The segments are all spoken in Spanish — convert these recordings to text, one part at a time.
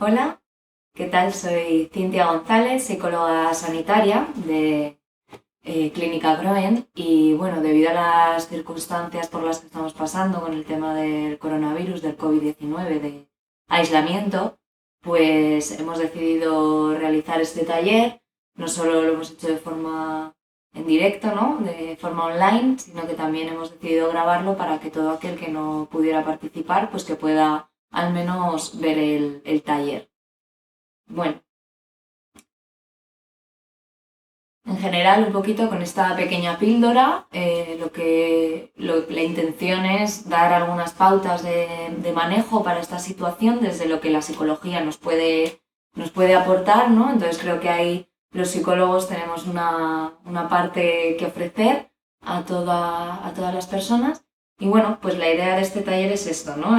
Hola, ¿qué tal? Soy Cintia González, psicóloga sanitaria de Clínica Groen y bueno, debido a las circunstancias por las que estamos pasando con el tema del coronavirus, del COVID-19, de aislamiento, pues hemos decidido realizar este taller. No solo lo hemos hecho de forma en directo, ¿no? De forma online, sino que también hemos decidido grabarlo para que todo aquel que no pudiera participar, pues que pueda al menos ver el taller. Bueno, en general, un poquito con esta pequeña píldora, la intención es dar algunas pautas de manejo para esta situación desde lo que la psicología nos puede aportar, ¿no? Entonces creo que ahí los psicólogos tenemos una parte que ofrecer a todas las personas. Y bueno, pues la idea de este taller es esto, ¿no?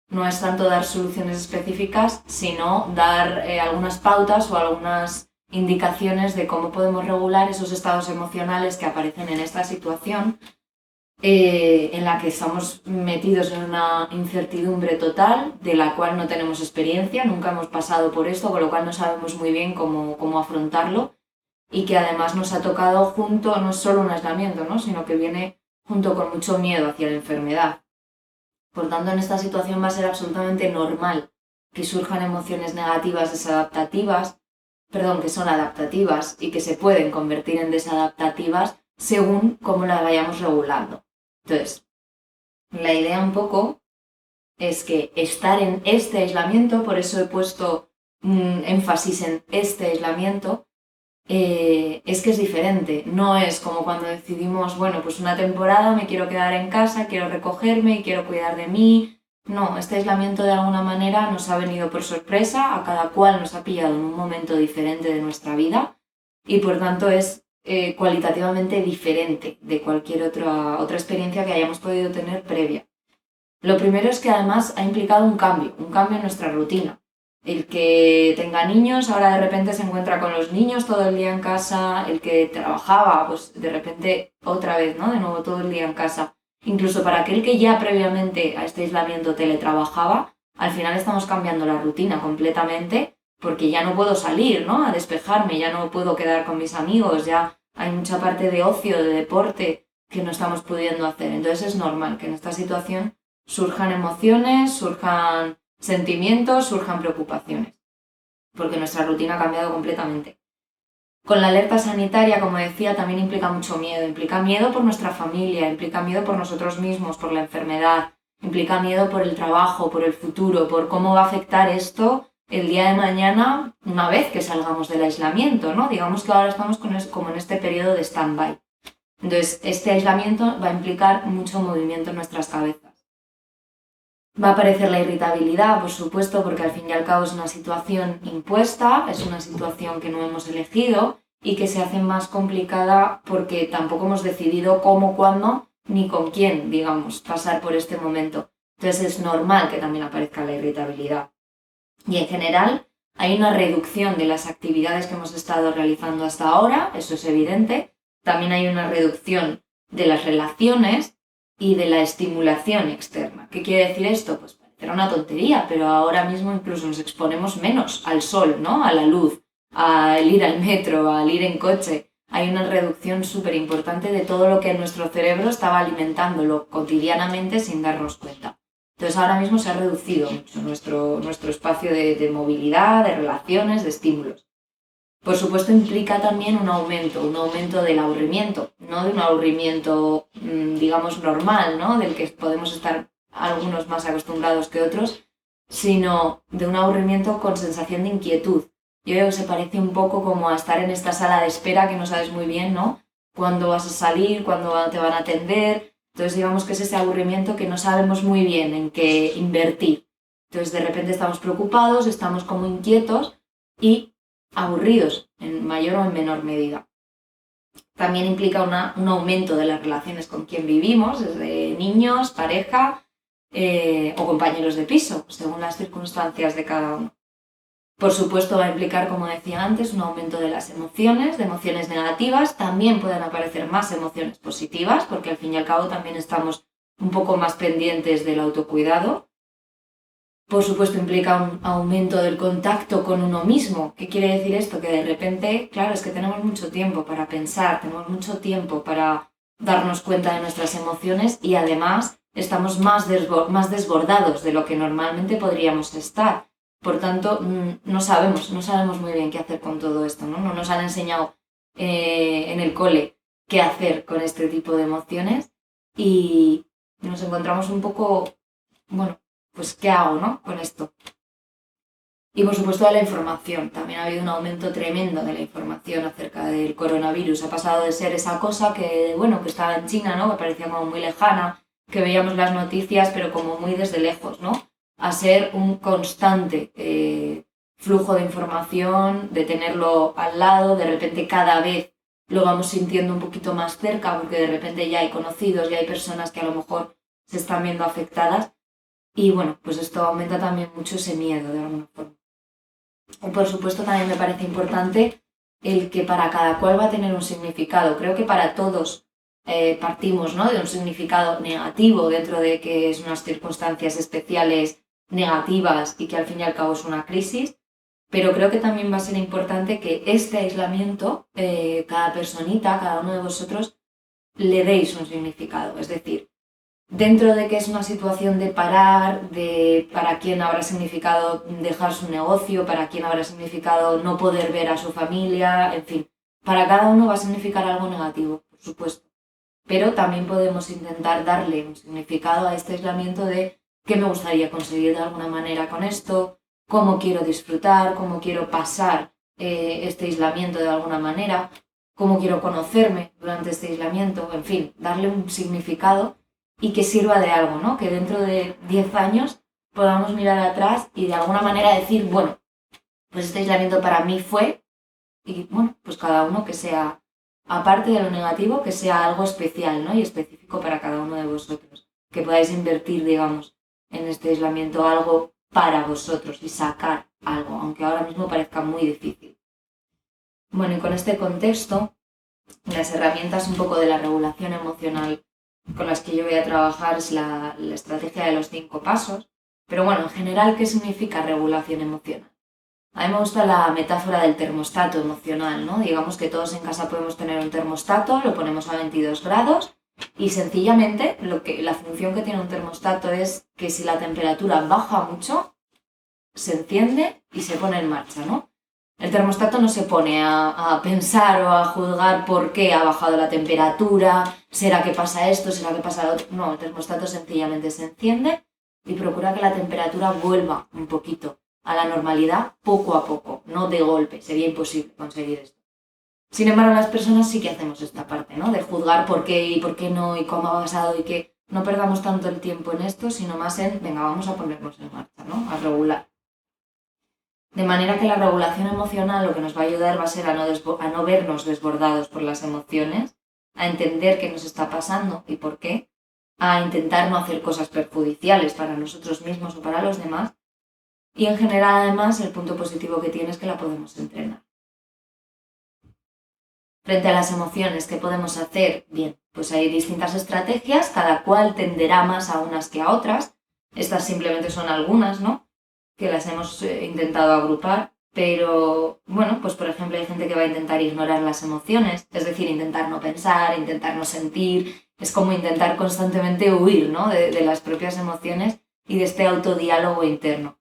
No es tanto dar soluciones específicas, sino dar algunas pautas o algunas indicaciones de cómo podemos regular esos estados emocionales que aparecen en esta situación en la que estamos metidos en una incertidumbre total de la cual no tenemos experiencia, nunca hemos pasado por esto, con lo cual no sabemos muy bien cómo afrontarlo y que además nos ha tocado junto, no es solo un aislamiento, ¿no? Sino que viene junto con mucho miedo hacia la enfermedad. Por tanto, en esta situación va a ser absolutamente normal que surjan emociones negativas desadaptativas, que son adaptativas y que se pueden convertir en desadaptativas según cómo las vayamos regulando. Entonces, la idea un poco es que estar en este aislamiento, por eso he puesto énfasis en este aislamiento, es que es diferente. No es como cuando decidimos, bueno, pues una temporada me quiero quedar en casa, quiero recogerme y quiero cuidar de mí. No, este aislamiento de alguna manera nos ha venido por sorpresa, a cada cual nos ha pillado en un momento diferente de nuestra vida y por tanto es cualitativamente diferente de cualquier otra experiencia que hayamos podido tener previa. Lo primero es que además ha implicado un cambio en nuestra rutina. El que tenga niños ahora de repente se encuentra con los niños todo el día en casa, el que trabajaba pues de repente otra vez, ¿no? De nuevo todo el día en casa. Incluso para aquel que ya previamente a este aislamiento teletrabajaba, al final estamos cambiando la rutina completamente porque ya no puedo salir, ¿no? A despejarme, ya no puedo quedar con mis amigos, ya hay mucha parte de ocio, de deporte que no estamos pudiendo hacer. Entonces es normal que en esta situación surjan emociones, surjan sentimientos, surjan preocupaciones, porque nuestra rutina ha cambiado completamente. Con la alerta sanitaria, como decía, también implica miedo por nuestra familia, implica miedo por nosotros mismos, por la enfermedad, implica miedo por el trabajo, por el futuro, por cómo va a afectar esto el día de mañana una vez que salgamos del aislamiento, ¿no? Digamos que ahora estamos como en este periodo de stand-by. Entonces, este aislamiento va a implicar mucho movimiento en nuestras cabezas. Va a aparecer la irritabilidad, por supuesto, porque al fin y al cabo es una situación impuesta, es una situación que no hemos elegido y que se hace más complicada porque tampoco hemos decidido cómo, cuándo ni con quién, digamos, pasar por este momento. Entonces es normal que también aparezca la irritabilidad. Y en general hay una reducción de las actividades que hemos estado realizando hasta ahora, eso es evidente. También hay una reducción de las relaciones y de la estimulación externa. ¿Qué quiere decir esto? Pues parecerá una tontería, pero ahora mismo incluso nos exponemos menos al sol, ¿no? A la luz, al ir al metro, al ir en coche. Hay una reducción súper importante de todo lo que nuestro cerebro estaba alimentándolo cotidianamente sin darnos cuenta. Entonces ahora mismo se ha reducido mucho nuestro espacio de movilidad, de relaciones, de estímulos. Por supuesto implica también un aumento del aburrimiento, no de un aburrimiento, digamos, normal, ¿no? Del que podemos estar algunos más acostumbrados que otros, sino de un aburrimiento con sensación de inquietud. Yo creo que se parece un poco como a estar en esta sala de espera que no sabes muy bien, ¿no? Cuándo vas a salir, cuándo te van a atender. Entonces digamos que es ese aburrimiento que no sabemos muy bien en qué invertir. Entonces de repente estamos preocupados, estamos como inquietos y aburridos en mayor o en menor medida. También implica un aumento de las relaciones con quien vivimos, desde niños, pareja o compañeros de piso, según las circunstancias de cada uno. Por supuesto va a implicar, como decía antes, un aumento de las emociones, de emociones negativas. También pueden aparecer más emociones positivas, porque al fin y al cabo también estamos un poco más pendientes del autocuidado. Por supuesto, implica un aumento del contacto con uno mismo. ¿Qué quiere decir esto? Que de repente, claro, es que tenemos mucho tiempo para pensar, tenemos mucho tiempo para darnos cuenta de nuestras emociones y además estamos más desbordados de lo que normalmente podríamos estar. Por tanto, no sabemos muy bien qué hacer con todo esto, ¿no? No nos han enseñado en el cole qué hacer con este tipo de emociones y nos encontramos un poco, bueno, pues ¿qué hago, no? Con esto. Y por supuesto de la información. También ha habido un aumento tremendo de la información acerca del coronavirus. Ha pasado de ser esa cosa que, bueno, que estaba en China, ¿no? Que parecía como muy lejana, que veíamos las noticias, pero como muy desde lejos, ¿no? A ser un constante flujo de información, de tenerlo al lado, de repente cada vez lo vamos sintiendo un poquito más cerca, porque de repente ya hay conocidos, ya hay personas que a lo mejor se están viendo afectadas. Y bueno, pues esto aumenta también mucho ese miedo de alguna forma. Y por supuesto también me parece importante el que para cada cual va a tener un significado. Creo que para todos partimos, ¿no?, de un significado negativo dentro de que es unas circunstancias especiales negativas y que al fin y al cabo es una crisis. Pero creo que también va a ser importante que este aislamiento, cada personita, cada uno de vosotros, le deis un significado. Es decir, dentro de que es una situación de parar, de para quién habrá significado dejar su negocio, para quién habrá significado no poder ver a su familia, en fin, para cada uno va a significar algo negativo, por supuesto. Pero también podemos intentar darle un significado a este aislamiento de qué me gustaría conseguir de alguna manera con esto, cómo quiero disfrutar, cómo quiero pasar este aislamiento de alguna manera, cómo quiero conocerme durante este aislamiento, en fin, darle un significado y que sirva de algo, ¿no? Que dentro de 10 años podamos mirar atrás y de alguna manera decir, bueno, pues este aislamiento para mí fue, y bueno, pues cada uno que sea, aparte de lo negativo, que sea algo especial, ¿no? Y específico para cada uno de vosotros. Que podáis invertir, digamos, en este aislamiento algo para vosotros y sacar algo, aunque ahora mismo parezca muy difícil. Bueno, y con este contexto, las herramientas un poco de la regulación emocional con las que yo voy a trabajar es la estrategia de los 5 pasos. Pero bueno, en general, ¿qué significa regulación emocional? A mí me gusta la metáfora del termostato emocional, ¿no? Digamos que todos en casa podemos tener un termostato, lo ponemos a 22 grados y sencillamente la función que tiene un termostato es que si la temperatura baja mucho, se enciende y se pone en marcha, ¿no? El termostato no se pone a pensar o a juzgar por qué ha bajado la temperatura, será que pasa esto, será que pasa lo otro. No, el termostato sencillamente se enciende y procura que la temperatura vuelva un poquito a la normalidad poco a poco, no de golpe, sería imposible conseguir esto. Sin embargo, las personas sí que hacemos esta parte, ¿no? De juzgar por qué y por qué no y cómo ha pasado y que no perdamos tanto el tiempo en esto, sino más en, venga, vamos a ponernos en marcha, ¿no? A regular. De manera que la regulación emocional lo que nos va a ayudar va a ser a no vernos desbordados por las emociones, a entender qué nos está pasando y por qué, a intentar no hacer cosas perjudiciales para nosotros mismos o para los demás. Y en general, además, el punto positivo que tiene es que la podemos entrenar. Frente a las emociones, ¿qué podemos hacer? Bien, pues hay distintas estrategias, cada cual tenderá más a unas que a otras. Estas simplemente son algunas, ¿no?, que las hemos intentado agrupar, pero bueno, pues por ejemplo hay gente que va a intentar ignorar las emociones, es decir, intentar no pensar, intentar no sentir, es como intentar constantemente huir, ¿no?, de las propias emociones y de este autodiálogo interno,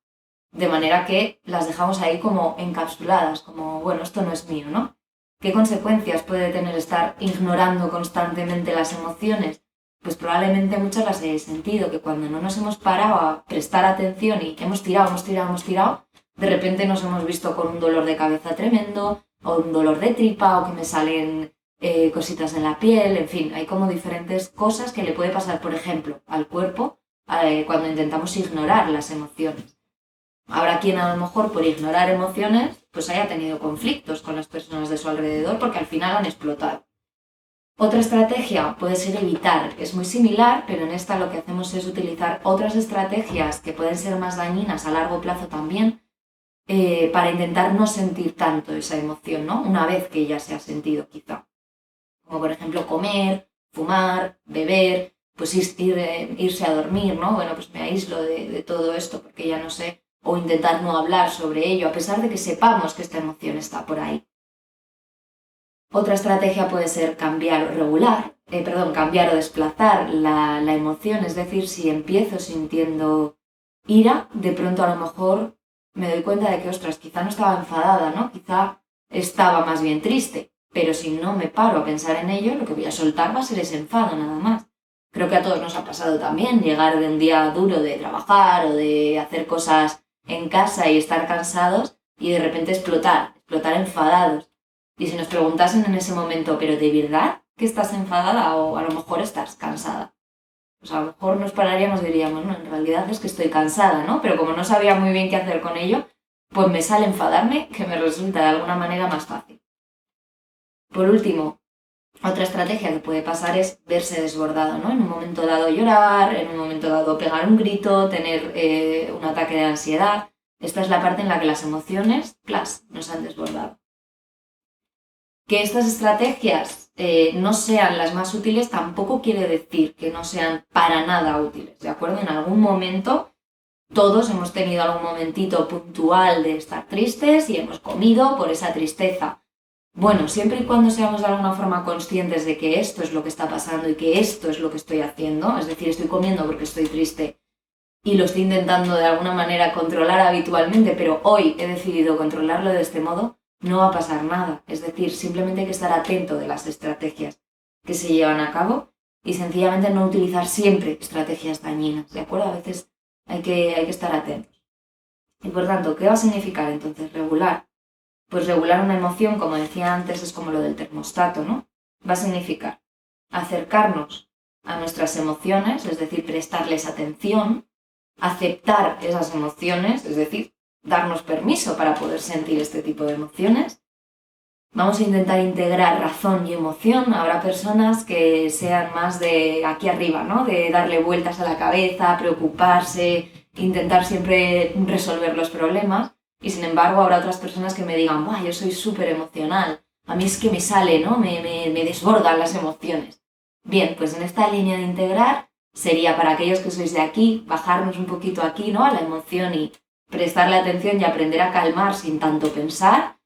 de manera que las dejamos ahí como encapsuladas, como, bueno, esto no es mío, ¿no? ¿Qué consecuencias puede tener estar ignorando constantemente las emociones? Pues probablemente muchas las hayáis sentido, que cuando no nos hemos parado a prestar atención y hemos tirado, de repente nos hemos visto con un dolor de cabeza tremendo, o un dolor de tripa, o que me salen cositas en la piel, en fin, hay como diferentes cosas que le puede pasar, por ejemplo, al cuerpo cuando intentamos ignorar las emociones. Habrá quien a lo mejor por ignorar emociones pues haya tenido conflictos con las personas de su alrededor porque al final han explotado. Otra estrategia puede ser evitar, es muy similar, pero en esta lo que hacemos es utilizar otras estrategias que pueden ser más dañinas a largo plazo también para intentar no sentir tanto esa emoción, ¿no?, una vez que ya se ha sentido quizá. Como por ejemplo comer, fumar, beber, pues irse a dormir, ¿no? Bueno, pues me aíslo de todo esto porque ya no sé, o intentar no hablar sobre ello, a pesar de que sepamos que esta emoción está por ahí. Otra estrategia puede ser cambiar o desplazar la emoción, es decir, si empiezo sintiendo ira, de pronto a lo mejor me doy cuenta de que, ostras, quizá no estaba enfadada, ¿no? Quizá estaba más bien triste, pero si no me paro a pensar en ello, lo que voy a soltar va a ser ese enfado nada más. Creo que a todos nos ha pasado también llegar de un día duro de trabajar o de hacer cosas en casa y estar cansados y de repente explotar enfadados. Y si nos preguntasen en ese momento, ¿pero de verdad que estás enfadada o a lo mejor estás cansada? Pues a lo mejor nos pararíamos y diríamos, no, en realidad es que estoy cansada, ¿no? Pero como no sabía muy bien qué hacer con ello, pues me sale enfadarme, que me resulta de alguna manera más fácil. Por último, otra estrategia que puede pasar es verse desbordado, ¿no? En un momento dado llorar, en un momento dado pegar un grito, tener un ataque de ansiedad. Esta es la parte en la que las emociones, nos han desbordado. Que estas estrategias no sean las más útiles tampoco quiere decir que no sean para nada útiles, ¿de acuerdo? En algún momento todos hemos tenido algún momentito puntual de estar tristes y hemos comido por esa tristeza. Bueno, siempre y cuando seamos de alguna forma conscientes de que esto es lo que está pasando y que esto es lo que estoy haciendo, es decir, estoy comiendo porque estoy triste y lo estoy intentando de alguna manera controlar habitualmente, pero hoy he decidido controlarlo de este modo, no va a pasar nada. Es decir, simplemente hay que estar atento de las estrategias que se llevan a cabo y sencillamente no utilizar siempre estrategias dañinas, ¿de acuerdo? A veces hay que estar atentos. Y por tanto, ¿qué va a significar entonces regular? Pues regular una emoción, como decía antes, es como lo del termostato, ¿no? Va a significar acercarnos a nuestras emociones, es decir, prestarles atención, aceptar esas emociones, es decir, darnos permiso para poder sentir este tipo de emociones. Vamos a intentar integrar razón y emoción. Habrá personas que sean más de aquí arriba, ¿no? De darle vueltas a la cabeza, preocuparse, intentar siempre resolver los problemas. Y sin embargo habrá otras personas que me digan, ¡buah, yo soy súper emocional! A mí es que me sale, ¿no? Me desbordan las emociones. Bien, pues en esta línea de integrar sería para aquellos que sois de aquí, bajarnos un poquito aquí, ¿no? A la emoción y prestarle atención y aprender a calmar sin tanto pensar.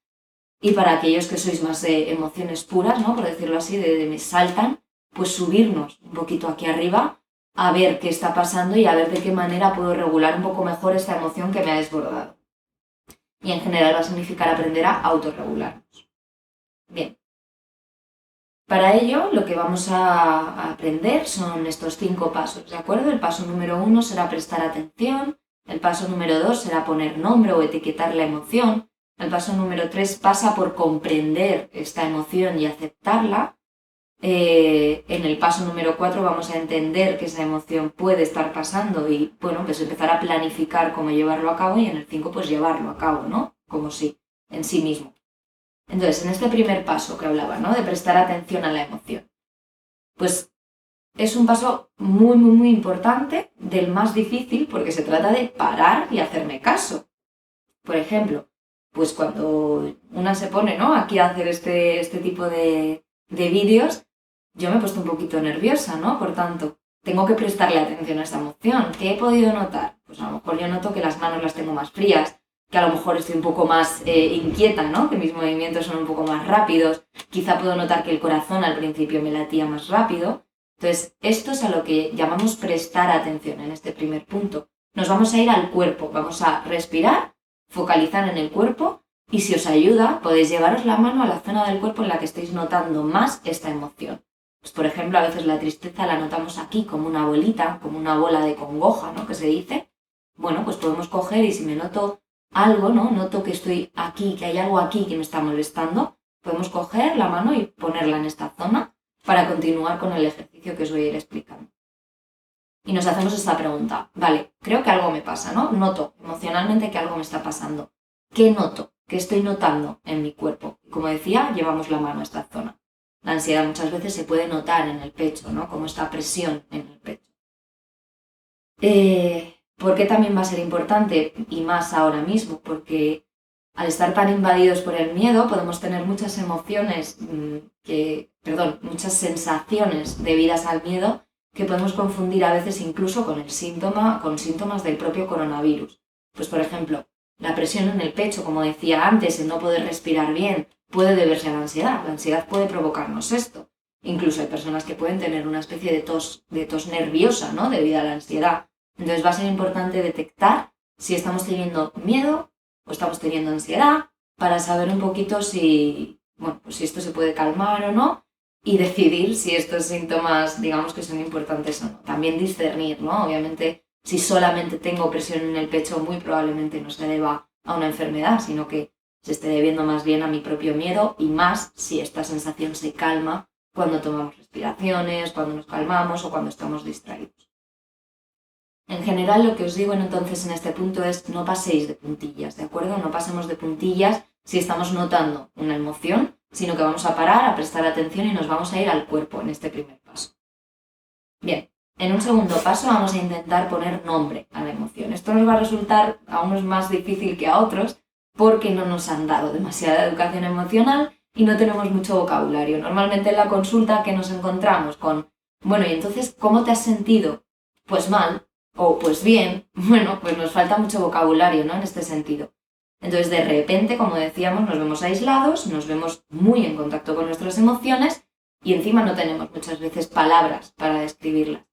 Y para aquellos que sois más de emociones puras, ¿no? Por decirlo así, de me saltan, pues subirnos un poquito aquí arriba a ver qué está pasando y a ver de qué manera puedo regular un poco mejor esta emoción que me ha desbordado. Y en general va a significar aprender a autorregularnos. Bien. Para ello, lo que vamos a aprender son estos 5 pasos, ¿de acuerdo? El paso número 1 será prestar atención, el paso número 2 será poner nombre o etiquetar la emoción, el paso número 3 pasa por comprender esta emoción y aceptarla, en el paso número 4 vamos a entender que esa emoción puede estar pasando y, bueno, pues empezar a planificar cómo llevarlo a cabo y en el 5 pues llevarlo a cabo, ¿no? Como si, en sí mismo. Entonces, en este primer paso que hablaba, ¿no? De prestar atención a la emoción. Pues es un paso muy, muy, muy importante, del más difícil, porque se trata de parar y hacerme caso. Por ejemplo, pues cuando una se pone, ¿no? Aquí a hacer este tipo de vídeos, yo me he puesto un poquito nerviosa, ¿no? Por tanto, tengo que prestarle atención a esta emoción. ¿Qué he podido notar? Pues a lo mejor yo noto que las manos las tengo más frías, que a lo mejor estoy un poco más inquieta, ¿no? Que mis movimientos son un poco más rápidos. Quizá puedo notar que el corazón al principio me latía más rápido. Entonces, esto es a lo que llamamos prestar atención en este primer punto. Nos vamos a ir al cuerpo, vamos a respirar, focalizar en el cuerpo y si os ayuda, podéis llevaros la mano a la zona del cuerpo en la que estéis notando más esta emoción. Pues, por ejemplo, a veces la tristeza la notamos aquí como una bolita, como una bola de congoja, ¿no? Que se dice. Bueno, pues podemos coger y si me noto algo, ¿no? Noto que estoy aquí, que hay algo aquí que me está molestando, podemos coger la mano y ponerla en esta zona para continuar con el ejercicio que os voy a ir explicando. Y nos hacemos esta pregunta, vale, creo que algo me pasa, ¿no? Noto emocionalmente que algo me está pasando. ¿Qué noto? ¿Qué estoy notando en mi cuerpo? Como decía, llevamos la mano a esta zona. La ansiedad muchas veces se puede notar en el pecho, ¿no? Como esta presión en el pecho. ¿Por qué también va a ser importante? Y más ahora mismo, porque al estar tan invadidos por el miedo podemos tener muchas emociones, muchas sensaciones debidas al miedo que podemos confundir a veces incluso con con síntomas del propio coronavirus. Pues por ejemplo, la presión en el pecho, como decía antes, el no poder respirar bien, puede deberse a la ansiedad. La ansiedad puede provocarnos esto. Incluso hay personas que pueden tener una especie de tos nerviosa, ¿no? Debido a la ansiedad. Entonces va a ser importante detectar si estamos teniendo miedo o estamos teniendo ansiedad para saber un poquito si esto se puede calmar o no y decidir si estos síntomas, digamos que son importantes o no. También discernir, ¿no? Obviamente, si solamente tengo presión en el pecho, muy probablemente no se deba a una enfermedad, sino que se esté debiendo más bien a mi propio miedo y más si esta sensación se calma cuando tomamos respiraciones, cuando nos calmamos o cuando estamos distraídos. En general, lo que os digo entonces en este punto es no paséis de puntillas, ¿de acuerdo? No pasemos de puntillas si estamos notando una emoción, sino que vamos a parar, a prestar atención y nos vamos a ir al cuerpo en este primer paso. Bien, en un segundo paso vamos a intentar poner nombre a la emoción. Esto nos va a resultar a unos más difícil que a otros porque no nos han dado demasiada educación emocional y no tenemos mucho vocabulario. Normalmente en la consulta que nos encontramos con, bueno, y entonces, ¿cómo te has sentido? Pues mal, o pues bien, bueno, pues nos falta mucho vocabulario, ¿no? En este sentido. Entonces, de repente, como decíamos, nos vemos aislados, nos vemos muy en contacto con nuestras emociones y encima no tenemos muchas veces palabras para describirlas.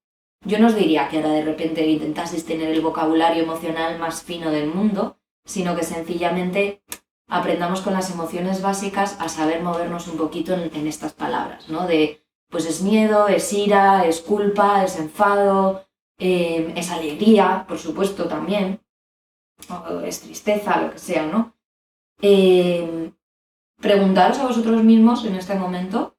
Yo no os diría que ahora de repente intentaseis tener el vocabulario emocional más fino del mundo, sino que sencillamente aprendamos con las emociones básicas a saber movernos un poquito en estas palabras, ¿no? Pues es miedo, es ira, es culpa, es enfado, es alegría, por supuesto, también, o es tristeza, lo que sea, ¿no? Preguntaros a vosotros mismos en este momento,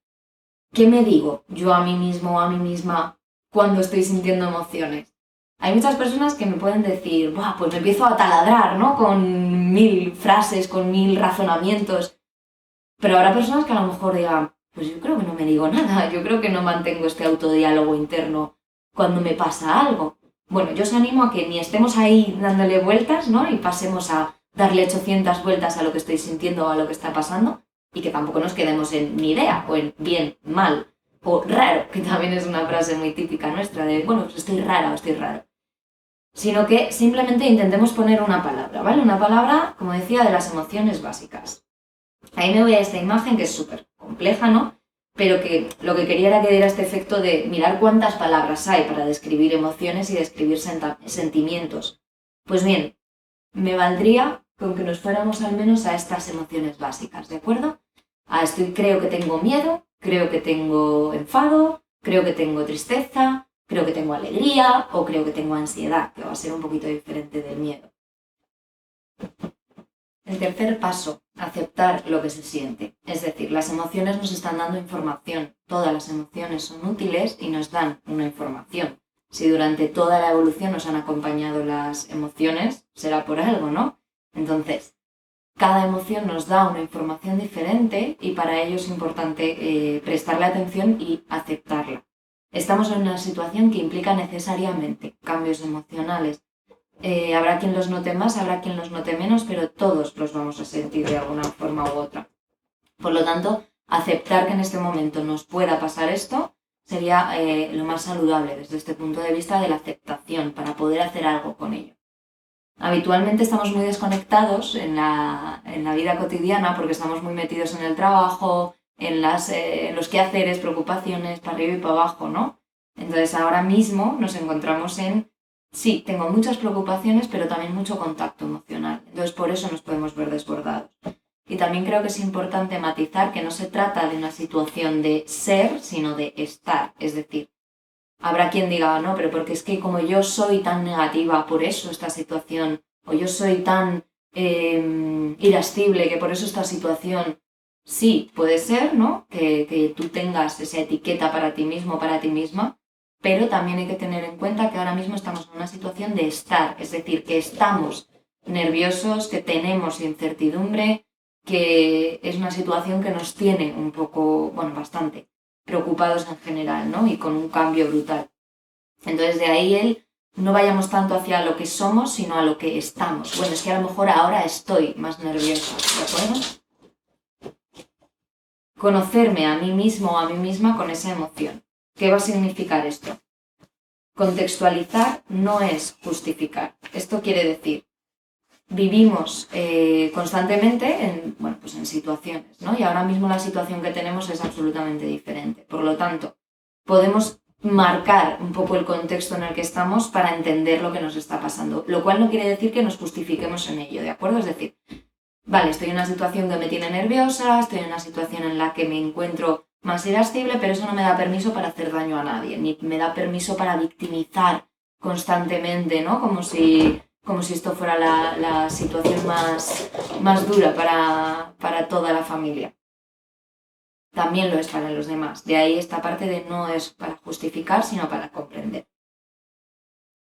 ¿qué me digo yo a mí mismo o a mí misma cuando estoy sintiendo emociones? Hay muchas personas que me pueden decir, ¡buah! Pues me empiezo a taladrar, ¿no? Con 1000 frases, con 1000 razonamientos. Pero habrá personas que a lo mejor digan, pues yo creo que no me digo nada, yo creo que no mantengo este autodiálogo interno cuando me pasa algo. Bueno, yo os animo a que ni estemos ahí dándole vueltas, ¿no? Y pasemos a darle 800 vueltas a lo que estoy sintiendo o a lo que está pasando y que tampoco nos quedemos en ni idea o en bien, mal o raro, que también es una frase muy típica nuestra de, bueno, pues estoy rara o estoy raro. Sino que simplemente intentemos poner una palabra, ¿vale? Una palabra, como decía, de las emociones básicas. Ahí me voy a esta imagen que es súper compleja, ¿no? Pero que lo que quería era que diera este efecto de mirar cuántas palabras hay para describir emociones y describir sentimientos. Pues bien, me valdría con que nos fuéramos al menos a estas emociones básicas, ¿de acuerdo? Creo que tengo miedo, creo que tengo enfado, creo que tengo tristeza, creo que tengo alegría o creo que tengo ansiedad, que va a ser un poquito diferente del miedo. El tercer paso, aceptar lo que se siente. Es decir, las emociones nos están dando información. Todas las emociones son útiles y nos dan una información. Si durante toda la evolución nos han acompañado las emociones, será por algo, ¿no? Entonces, cada emoción nos da una información diferente y para ello es importante prestarle atención y aceptarla. Estamos en una situación que implica necesariamente cambios emocionales. Habrá quien los note más, habrá quien los note menos, pero todos los vamos a sentir de alguna forma u otra. Por lo tanto, aceptar que en este momento nos pueda pasar esto sería lo más saludable desde este punto de vista de la aceptación para poder hacer algo con ello. Habitualmente estamos muy desconectados en la vida cotidiana porque estamos muy metidos en el trabajo, en los quehaceres, preocupaciones, para arriba y para abajo, ¿no? Entonces ahora mismo nos encontramos sí, tengo muchas preocupaciones, pero también mucho contacto emocional. Entonces por eso nos podemos ver desbordados. Y también creo que es importante matizar que no se trata de una situación de ser, sino de estar. Es decir, habrá quien diga, no, pero porque es que como yo soy tan negativa, por eso esta situación, o yo soy tan irascible, que por eso esta situación, sí, puede ser, ¿no? Que tú tengas esa etiqueta para ti mismo, para ti misma, pero también hay que tener en cuenta que ahora mismo estamos en una situación de estar, es decir, que estamos nerviosos, que tenemos incertidumbre, que es una situación que nos tiene un poco, bueno, bastante preocupados en general, ¿no? Y con un cambio brutal. Entonces, de ahí no vayamos tanto hacia lo que somos, sino a lo que estamos. Bueno, es que a lo mejor ahora estoy más nerviosa, ¿de acuerdo? Conocerme a mí mismo o a mí misma con esa emoción. ¿Qué va a significar esto? Contextualizar no es justificar. Esto quiere decir, vivimos constantemente en situaciones, ¿no? Y ahora mismo la situación que tenemos es absolutamente diferente. Por lo tanto, podemos marcar un poco el contexto en el que estamos para entender lo que nos está pasando, lo cual no quiere decir que nos justifiquemos en ello, ¿de acuerdo? Es decir, vale, estoy en una situación que me tiene nerviosa, estoy en una situación en la que me encuentro más irascible, pero eso no me da permiso para hacer daño a nadie, ni me da permiso para victimizar constantemente, ¿no? Como si esto fuera la situación más dura para toda la familia. También lo es para los demás. De ahí esta parte de no es para justificar, sino para comprender.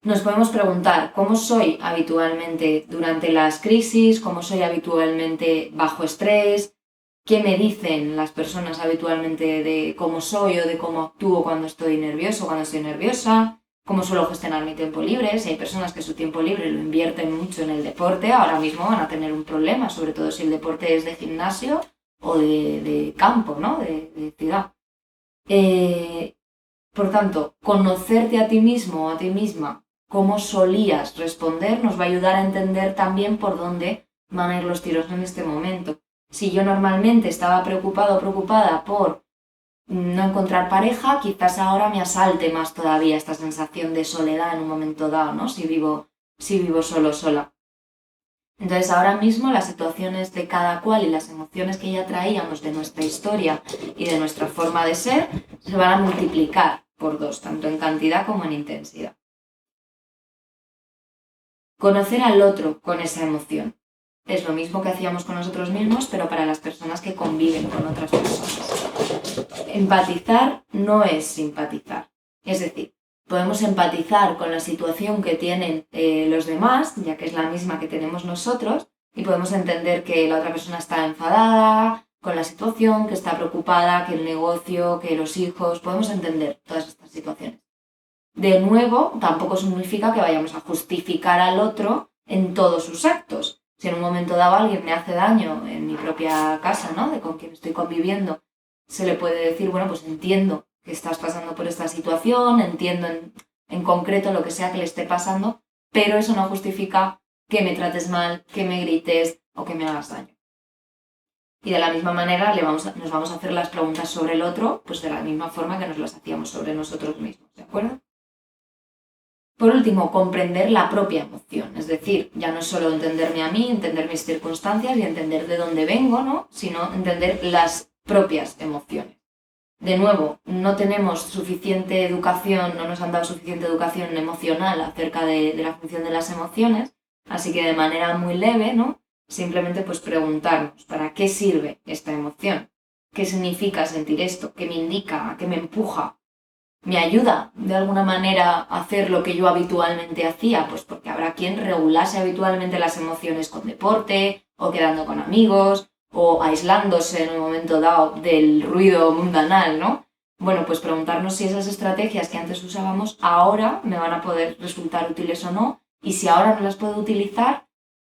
Nos podemos preguntar cómo soy habitualmente durante las crisis, cómo soy habitualmente bajo estrés, qué me dicen las personas habitualmente de cómo soy o de cómo actúo cuando estoy nervioso, cuando estoy nerviosa, cómo suelo gestionar mi tiempo libre. Si hay personas que su tiempo libre lo invierten mucho en el deporte, ahora mismo van a tener un problema, sobre todo si el deporte es de gimnasio o de campo, ¿no? De ciudad. Por tanto, conocerte a ti mismo o a ti misma, cómo solías responder, nos va a ayudar a entender también por dónde van a ir los tiros en este momento. Si yo normalmente estaba preocupado o preocupada por no encontrar pareja, quizás ahora me asalte más todavía esta sensación de soledad en un momento dado, ¿no? Si vivo solo o sola. Entonces ahora mismo las situaciones de cada cual y las emociones que ya traíamos de nuestra historia y de nuestra forma de ser se van a multiplicar por 2, tanto en cantidad como en intensidad. Conocer al otro con esa emoción. Es lo mismo que hacíamos con nosotros mismos, pero para las personas que conviven con otras personas. Empatizar no es simpatizar. Es decir, podemos empatizar con la situación que tienen los demás, ya que es la misma que tenemos nosotros, y podemos entender que la otra persona está enfadada con la situación, que está preocupada, que el negocio, que los hijos, podemos entender todas estas situaciones. De nuevo, tampoco significa que vayamos a justificar al otro en todos sus actos. Si en un momento dado alguien me hace daño en mi propia casa, ¿no? De con quien estoy conviviendo, se le puede decir, bueno, pues entiendo que estás pasando por esta situación, entiendo en concreto lo que sea que le esté pasando, pero eso no justifica que me trates mal, que me grites o que me hagas daño. Y de la misma manera nos vamos a hacer las preguntas sobre el otro, pues de la misma forma que nos las hacíamos sobre nosotros mismos, ¿de acuerdo? Por último, comprender la propia emoción, es decir, ya no es solo entenderme a mí, entender mis circunstancias y entender de dónde vengo, ¿no? Sino entender las propias emociones. De nuevo, no tenemos suficiente educación, no nos han dado suficiente educación emocional acerca de la función de las emociones, así que de manera muy leve, ¿no? Simplemente pues preguntarnos, ¿para qué sirve esta emoción? ¿Qué significa sentir esto? ¿Qué me indica? ¿A qué me empuja? ¿Me ayuda de alguna manera a hacer lo que yo habitualmente hacía? Pues porque habrá quien regulase habitualmente las emociones con deporte, o quedando con amigos, o aislándose en un momento dado del ruido mundanal, ¿no? Bueno, pues preguntarnos si esas estrategias que antes usábamos ahora me van a poder resultar útiles o no, y si ahora no las puedo utilizar,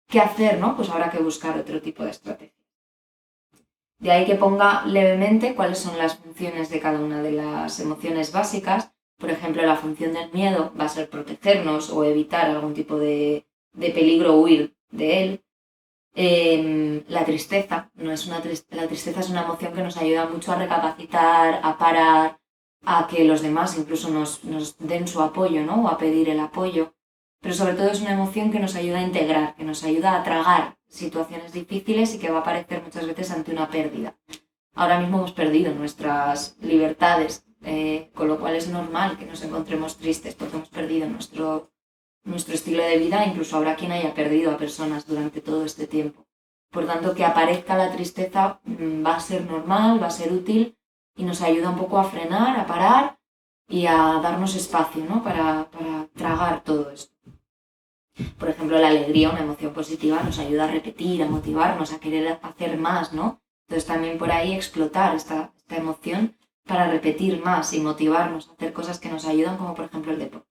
¿qué hacer, no? Pues habrá que buscar otro tipo de estrategia. De ahí que ponga levemente cuáles son las funciones de cada una de las emociones básicas. Por ejemplo, la función del miedo va a ser protegernos o evitar algún tipo de peligro o huir de él. La tristeza, la tristeza es una emoción que nos ayuda mucho a recapacitar, a parar, a que los demás incluso nos den su apoyo, ¿no? O a pedir el apoyo. Pero sobre todo es una emoción que nos ayuda a integrar, que nos ayuda a tragar situaciones difíciles y que va a aparecer muchas veces ante una pérdida. Ahora mismo hemos perdido nuestras libertades, con lo cual es normal que nos encontremos tristes porque hemos perdido nuestro estilo de vida, incluso habrá quien haya perdido a personas durante todo este tiempo. Por tanto, que aparezca la tristeza va a ser normal, va a ser útil y nos ayuda un poco a frenar, a parar y a darnos espacio, ¿no? para tragar todo esto. Por ejemplo, la alegría, una emoción positiva, nos ayuda a repetir, a motivarnos, a querer hacer más, ¿no? Entonces también por ahí explotar esta emoción para repetir más y motivarnos a hacer cosas que nos ayudan, como por ejemplo el deporte.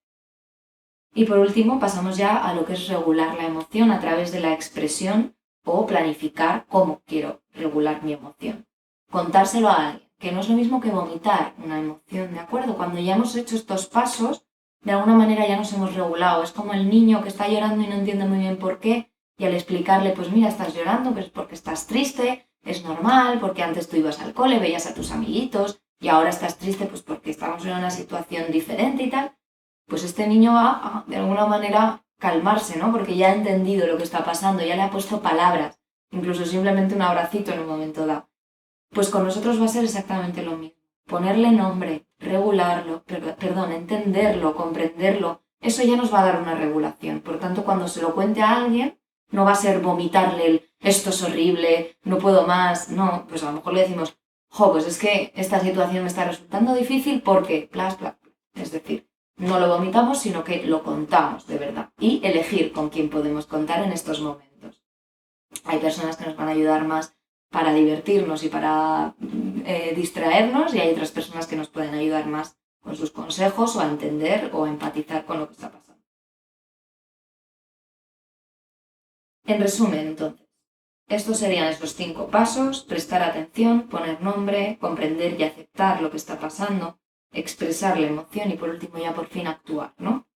Y por último pasamos ya a lo que es regular la emoción a través de la expresión o planificar cómo quiero regular mi emoción. Contárselo a alguien, que no es lo mismo que vomitar una emoción, ¿de acuerdo? Cuando ya hemos hecho estos pasos, de alguna manera ya nos hemos regulado. Es como el niño que está llorando y no entiende muy bien por qué, y al explicarle, pues mira, estás llorando, pues porque estás triste, es normal, porque antes tú ibas al cole, veías a tus amiguitos, y ahora estás triste pues porque estamos en una situación diferente y tal, pues este niño va a, de alguna manera, calmarse, ¿no? Porque ya ha entendido lo que está pasando, ya le ha puesto palabras, incluso simplemente un abracito en un momento dado. Pues con nosotros va a ser exactamente lo mismo. Ponerle nombre, regularlo, entenderlo, comprenderlo, eso ya nos va a dar una regulación. Por tanto, cuando se lo cuente a alguien, no va a ser vomitarle el esto es horrible, no puedo más. No, pues a lo mejor le decimos, jo, pues es que esta situación me está resultando difícil porque, plas, plas. Es decir, no lo vomitamos, sino que lo contamos de verdad. Y elegir con quién podemos contar en estos momentos. Hay personas que nos van a ayudar más para divertirnos y para distraernos, y hay otras personas que nos pueden ayudar más con sus consejos o a entender o a empatizar con lo que está pasando. En resumen, entonces, estos serían esos 5 pasos: prestar atención, poner nombre, comprender y aceptar lo que está pasando, expresar la emoción y por último ya por fin actuar, ¿no?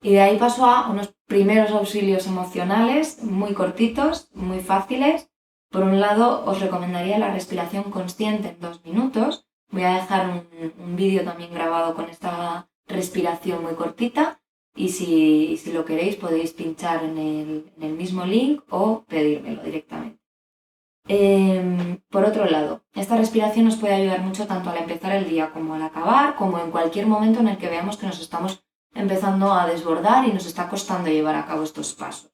Y de ahí paso a unos primeros auxilios emocionales muy cortitos, muy fáciles. Por un lado, os recomendaría la respiración consciente en 2 minutos. Voy a dejar un vídeo también grabado con esta respiración muy cortita, y si lo queréis podéis pinchar en el mismo link o pedírmelo directamente. Por otro lado, esta respiración nos puede ayudar mucho tanto al empezar el día como al acabar, como en cualquier momento en el que veamos que nos estamos empezando a desbordar y nos está costando llevar a cabo estos pasos.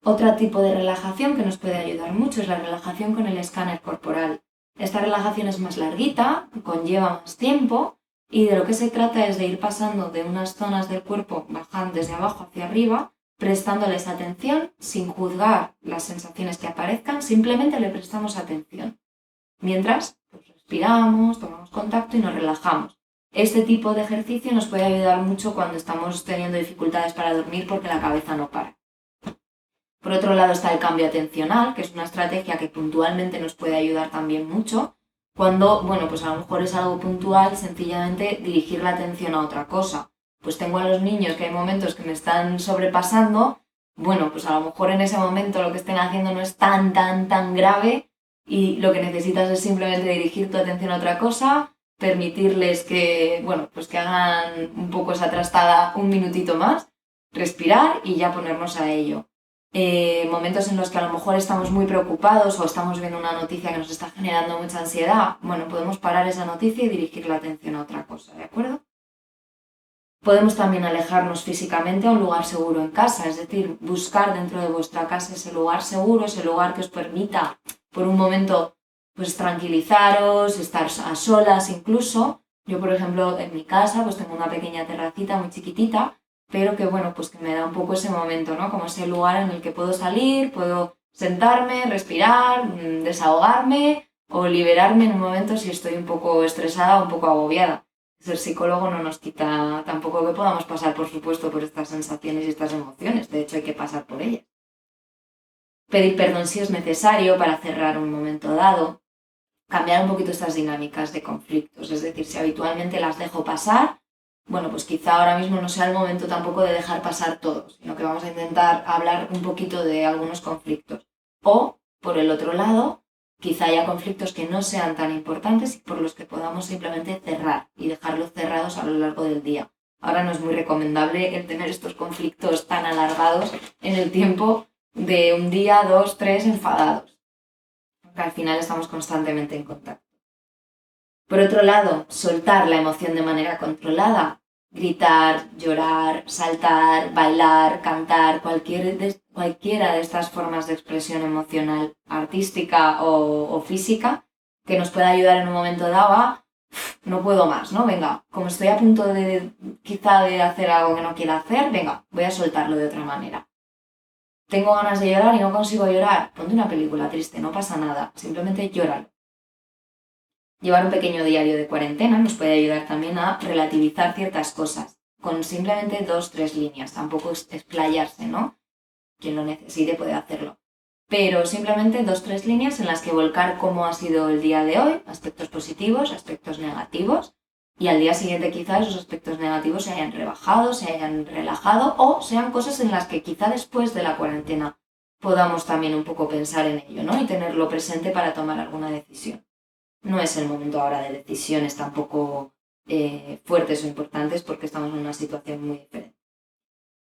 Otro tipo de relajación que nos puede ayudar mucho es la relajación con el escáner corporal. Esta relajación es más larguita, conlleva más tiempo, y de lo que se trata es de ir pasando de unas zonas del cuerpo, bajando desde abajo hacia arriba, prestándoles atención sin juzgar las sensaciones que aparezcan, simplemente le prestamos atención. Mientras, pues respiramos, tomamos contacto y nos relajamos. Este tipo de ejercicio nos puede ayudar mucho cuando estamos teniendo dificultades para dormir porque la cabeza no para. Por otro lado está el cambio atencional, que es una estrategia que puntualmente nos puede ayudar también mucho. Cuando, bueno, pues a lo mejor es algo puntual, sencillamente dirigir la atención a otra cosa. Pues tengo a los niños que hay momentos que me están sobrepasando, bueno, pues a lo mejor en ese momento lo que estén haciendo no es tan grave, y lo que necesitas es simplemente dirigir tu atención a otra cosa, permitirles que, bueno, pues que hagan un poco esa trastada un minutito más, respirar y ya ponernos a ello. Momentos en los que a lo mejor estamos muy preocupados o estamos viendo una noticia que nos está generando mucha ansiedad, bueno, podemos parar esa noticia y dirigir la atención a otra cosa, ¿de acuerdo? Podemos también alejarnos físicamente a un lugar seguro en casa, es decir, buscar dentro de vuestra casa ese lugar seguro, ese lugar que os permita por un momento pues tranquilizaros, estar a solas incluso. Yo, por ejemplo, en mi casa pues tengo una pequeña terracita muy chiquitita, pero que bueno, pues que me da un poco ese momento, ¿no? Como ese lugar en el que puedo salir, puedo sentarme, respirar, desahogarme o liberarme en un momento si estoy un poco estresada o un poco agobiada. Ser psicólogo no nos quita tampoco que podamos pasar, por supuesto, por estas sensaciones y estas emociones. De hecho, hay que pasar por ellas. Pedir perdón si es necesario para cerrar un momento dado. Cambiar un poquito estas dinámicas de conflictos. Es decir, si habitualmente las dejo pasar, bueno, pues quizá ahora mismo no sea el momento tampoco de dejar pasar todo, sino que vamos a intentar hablar un poquito de algunos conflictos. O, por el otro lado, quizá haya conflictos que no sean tan importantes y por los que podamos simplemente cerrar y dejarlos cerrados a lo largo del día. Ahora no es muy recomendable el tener estos conflictos tan alargados en el tiempo de un día, 2, 3 enfadados, porque al final estamos constantemente en contacto. Por otro lado, soltar la emoción de manera controlada. Gritar, llorar, saltar, bailar, cantar, cualquiera de estas formas de expresión emocional, artística o física, que nos pueda ayudar en un momento dado a no puedo más, ¿no? Venga, como estoy a punto quizá de hacer algo que no quiera hacer, venga, voy a soltarlo de otra manera. Tengo ganas de llorar y no consigo llorar, ponte una película triste, no pasa nada, simplemente llóralo. Llevar un pequeño diario de cuarentena nos puede ayudar también a relativizar ciertas cosas, con simplemente 2, 3 líneas. Tampoco es explayarse, ¿no? Quien lo necesite puede hacerlo. Pero simplemente 2, 3 líneas en las que volcar cómo ha sido el día de hoy, aspectos positivos, aspectos negativos, y al día siguiente quizá esos aspectos negativos se hayan rebajado, se hayan relajado o sean cosas en las que quizá después de la cuarentena podamos también un poco pensar en ello, ¿no? Y tenerlo presente para tomar alguna decisión. No es el momento ahora de decisiones tampoco fuertes o importantes porque estamos en una situación muy diferente.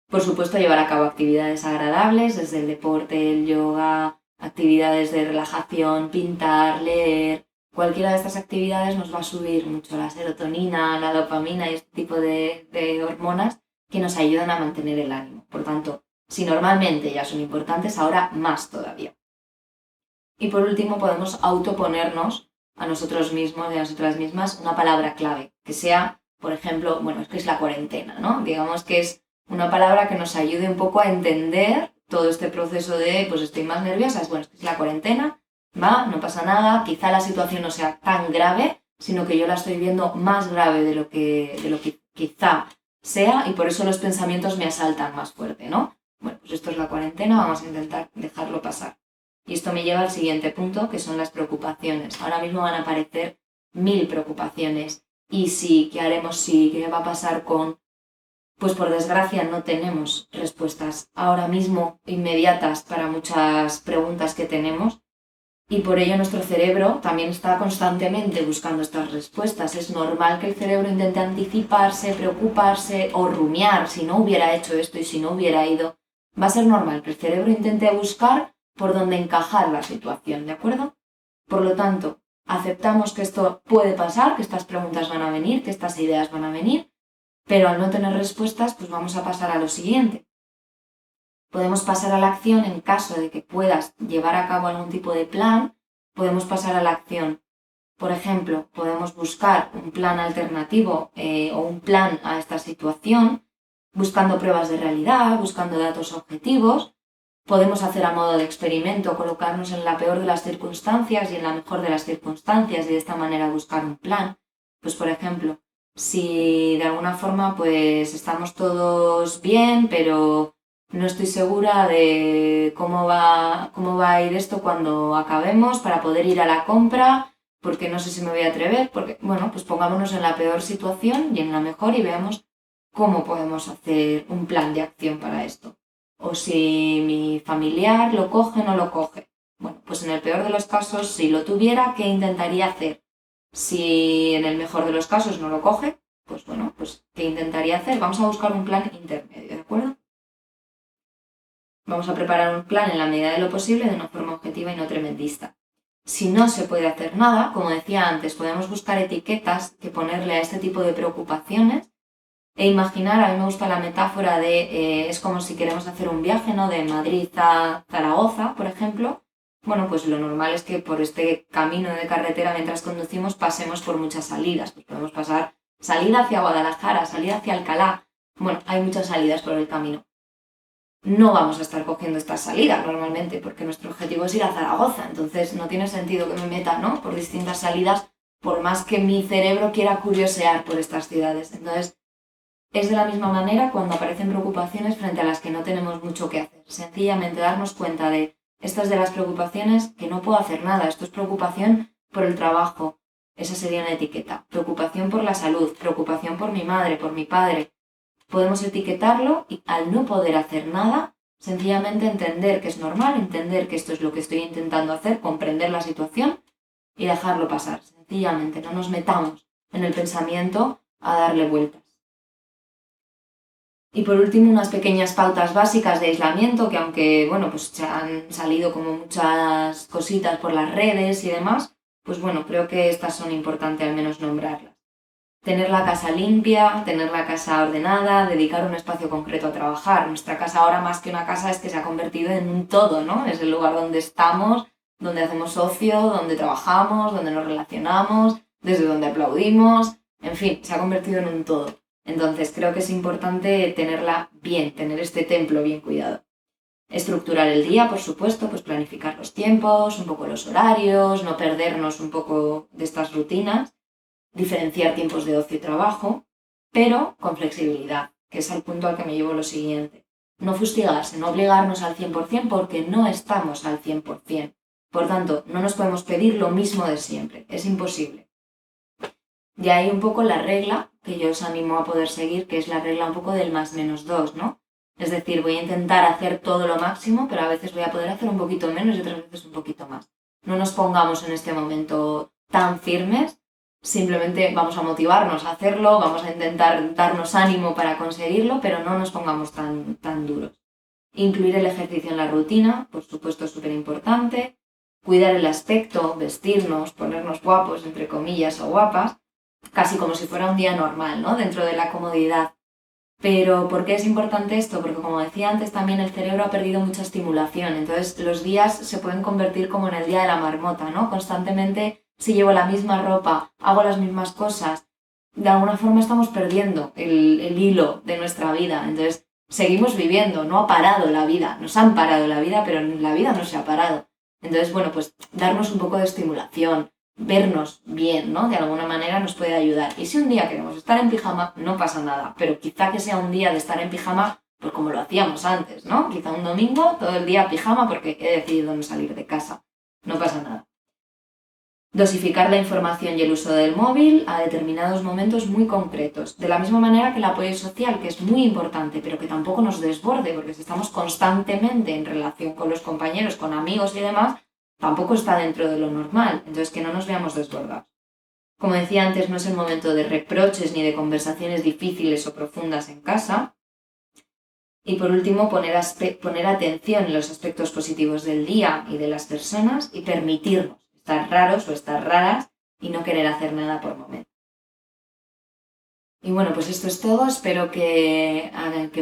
Por supuesto, llevar a cabo actividades agradables, desde el deporte, el yoga, actividades de relajación, pintar, leer. Cualquiera de estas actividades nos va a subir mucho la serotonina, la dopamina y este tipo de hormonas que nos ayudan a mantener el ánimo. Por tanto, si normalmente ya son importantes, ahora más todavía. Y por último, podemos autoponernos a nosotros mismos y a nosotras mismas una palabra clave, que sea, por ejemplo, bueno, es que es la cuarentena, ¿no? Digamos que es una palabra que nos ayude un poco a entender todo este proceso de, pues estoy más nerviosa, es bueno, es que es la cuarentena, va, no pasa nada, quizá la situación no sea tan grave, sino que yo la estoy viendo más grave de lo que quizá sea y por eso los pensamientos me asaltan más fuerte, ¿no? Bueno, pues esto es la cuarentena, vamos a intentar dejarlo pasar. Y esto me lleva al siguiente punto, que son las preocupaciones. Ahora mismo van a aparecer 1000 preocupaciones. ¿Y sí? ¿Qué haremos si? ¿Qué va a pasar con...? Pues por desgracia no tenemos respuestas ahora mismo inmediatas para muchas preguntas que tenemos y por ello nuestro cerebro también está constantemente buscando estas respuestas. Es normal que el cerebro intente anticiparse, preocuparse o rumiar si no hubiera hecho esto y si no hubiera ido. Va a ser normal que el cerebro intente buscar por dónde encajar la situación, ¿de acuerdo? Por lo tanto, aceptamos que esto puede pasar, que estas preguntas van a venir, que estas ideas van a venir, pero al no tener respuestas, pues vamos a pasar a lo siguiente. Podemos pasar a la acción en caso de que puedas llevar a cabo algún tipo de plan, podemos pasar a la acción. Por ejemplo, podemos buscar un plan alternativo o un plan a esta situación, buscando pruebas de realidad, buscando datos objetivos. Podemos hacer a modo de experimento, colocarnos en la peor de las circunstancias y en la mejor de las circunstancias y de esta manera buscar un plan. Pues por ejemplo, si de alguna forma pues estamos todos bien, pero no estoy segura de cómo va a ir esto cuando acabemos para poder ir a la compra, porque no sé si me voy a atrever, porque, bueno, pues pongámonos en la peor situación y en la mejor y veamos cómo podemos hacer un plan de acción para esto. O si mi familiar lo coge o no lo coge. Bueno, pues en el peor de los casos, si lo tuviera, ¿qué intentaría hacer? Si en el mejor de los casos no lo coge, pues bueno, pues ¿qué intentaría hacer? Vamos a buscar un plan intermedio, ¿de acuerdo? Vamos a preparar un plan en la medida de lo posible de una forma objetiva y no tremendista. Si no se puede hacer nada, como decía antes, podemos buscar etiquetas que ponerle a este tipo de preocupaciones e imaginar, a mí me gusta la metáfora de, es como si queremos hacer un viaje, ¿no? De Madrid a Zaragoza, por ejemplo. Bueno, pues lo normal es que por este camino de carretera mientras conducimos pasemos por muchas salidas. Pues podemos pasar salida hacia Guadalajara, salida hacia Alcalá. Bueno, hay muchas salidas por el camino. No vamos a estar cogiendo estas salidas normalmente porque nuestro objetivo es ir a Zaragoza. Entonces no tiene sentido que me meta, ¿no? Por distintas salidas, por más que mi cerebro quiera curiosear por estas ciudades. Entonces, es de la misma manera cuando aparecen preocupaciones frente a las que no tenemos mucho que hacer. Sencillamente darnos cuenta de estas de las preocupaciones que no puedo hacer nada. Esto es preocupación por el trabajo. Esa sería una etiqueta. Preocupación por la salud, preocupación por mi madre, por mi padre. Podemos etiquetarlo y al no poder hacer nada, sencillamente entender que es normal, entender que esto es lo que estoy intentando hacer, comprender la situación y dejarlo pasar. Sencillamente no nos metamos en el pensamiento a darle vueltas. Y por último, unas pequeñas pautas básicas de aislamiento que aunque, bueno, pues se han salido como muchas cositas por las redes y demás, pues bueno, creo que estas son importantes al menos nombrarlas. Tener la casa limpia, tener la casa ordenada, dedicar un espacio concreto a trabajar. Nuestra casa ahora más que una casa es que se ha convertido en un todo, ¿no? Es el lugar donde estamos, donde hacemos ocio, donde trabajamos, donde nos relacionamos, desde donde aplaudimos, en fin, se ha convertido en un todo. Entonces creo que es importante tenerla bien, tener este templo bien cuidado. Estructurar el día, por supuesto, pues planificar los tiempos, un poco los horarios, no perdernos un poco de estas rutinas, diferenciar tiempos de ocio y trabajo, pero con flexibilidad, que es el punto al que me llevo lo siguiente. No fustigarse, no obligarnos al 100% porque no estamos al 100%. Por tanto, no nos podemos pedir lo mismo de siempre, es imposible. De ahí un poco la regla que yo os animo a poder seguir, que es la regla un poco del +-2, ¿no? Es decir, voy a intentar hacer todo lo máximo, pero a veces voy a poder hacer un poquito menos y otras veces un poquito más. No nos pongamos en este momento tan firmes, simplemente vamos a motivarnos a hacerlo, vamos a intentar darnos ánimo para conseguirlo, pero no nos pongamos tan duros. Incluir el ejercicio en la rutina, por supuesto, es súper importante. Cuidar el aspecto, vestirnos, ponernos guapos, entre comillas, o guapas, casi como si fuera un día normal, ¿no? Dentro de la comodidad. Pero ¿por qué es importante esto? Porque como decía antes, también el cerebro ha perdido mucha estimulación, entonces los días se pueden convertir como en el día de la marmota, ¿no? Constantemente, si llevo la misma ropa, hago las mismas cosas, de alguna forma estamos perdiendo el hilo de nuestra vida, entonces seguimos viviendo, no ha parado la vida, nos han parado la vida, pero la vida no se ha parado. Entonces, bueno, pues darnos un poco de estimulación, vernos bien, ¿no? De alguna manera nos puede ayudar. Y si un día queremos estar en pijama, no pasa nada, pero quizá que sea un día de estar en pijama, pues como lo hacíamos antes, ¿no? Quizá un domingo, todo el día pijama porque he decidido no salir de casa. No pasa nada. Dosificar la información y el uso del móvil a determinados momentos muy concretos. De la misma manera que el apoyo social, que es muy importante, pero que tampoco nos desborde, porque si estamos constantemente en relación con los compañeros, con amigos y demás, tampoco está dentro de lo normal. Entonces, que no nos veamos desbordados. Como decía antes, no es el momento de reproches ni de conversaciones difíciles o profundas en casa. Y por último, poner atención en los aspectos positivos del día y de las personas y permitirnos estar raros o estar raras y no querer hacer nada por momento. Y bueno, pues esto es todo. Espero que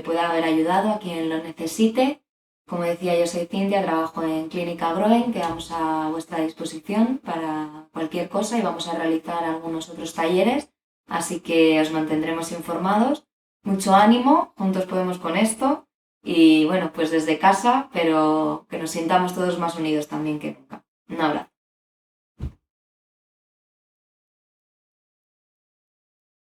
pueda haber ayudado a quien lo necesite. Como decía, yo soy Cintia, trabajo en Clínica Groen, quedamos a vuestra disposición para cualquier cosa y vamos a realizar algunos otros talleres, así que os mantendremos informados. Mucho ánimo, juntos podemos con esto y bueno, pues desde casa, pero que nos sintamos todos más unidos también que nunca. Un abrazo.